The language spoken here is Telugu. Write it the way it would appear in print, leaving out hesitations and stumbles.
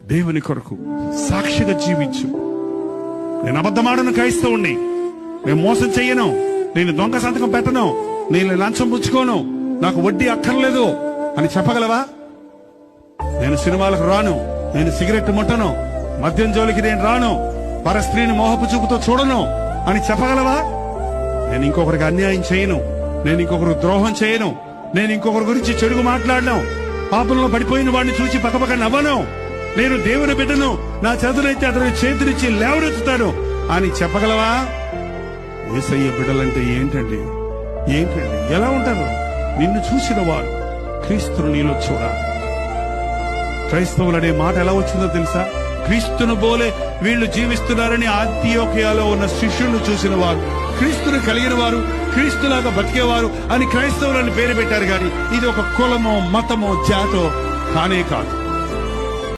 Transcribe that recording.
దేవుని కొరకు సాక్షిగా జీవించు. నేను అబద్ధమాడను క్రైస్తవుణ్ణి, నేను మోసం చెయ్యను, నేను దొంగ సంతకం పెట్టను, నేను లంచం పుచ్చుకోను, నాకు వడ్డీ అక్కర్లేదు అని చెప్పగలవా? నేను సినిమాలకు రాను, నేను సిగరెట్ ముట్టను, మద్యం జోలికి నేను రాను, పర స్త్రీని మోహపు చూపుతో చూడను అని చెప్పగలవా? నేను ఇంకొకరికి అన్యాయం చేయను, నేను ఇంకొకరికి ద్రోహం చేయను, నేను ఇంకొకరి గురించి చెడుగు మాట్లాడను, పాపంలో పడిపోయిన వాడిని చూసి పక్కపక్క నవ్వను, నేను దేవుని బిడ్డను, నా చేతులైతే అతని చేతులిచ్చి లేవనెత్తుతాను అని చెప్పగలవా? యేసయ్య బిడ్డలంటే ఏంటండి? ఎలా ఉంటారు? నిన్ను చూసిన వారు క్రీస్తును నీలో చూడాలి. క్రైస్తవులు అనే మాట ఎలా వచ్చిందో తెలుసా? క్రీస్తును పోలే వీళ్ళు జీవిస్తున్నారని అంతియోకియాలో ఉన్న శిష్యులను చూసిన వారు, క్రీస్తును కలిగిన వారు, క్రీస్తులాగా బతికేవారు అని క్రైస్తవులని పేరు పెట్టారు. గాని ఇది ఒక కులమో మతమో జాతో కానే కాదు.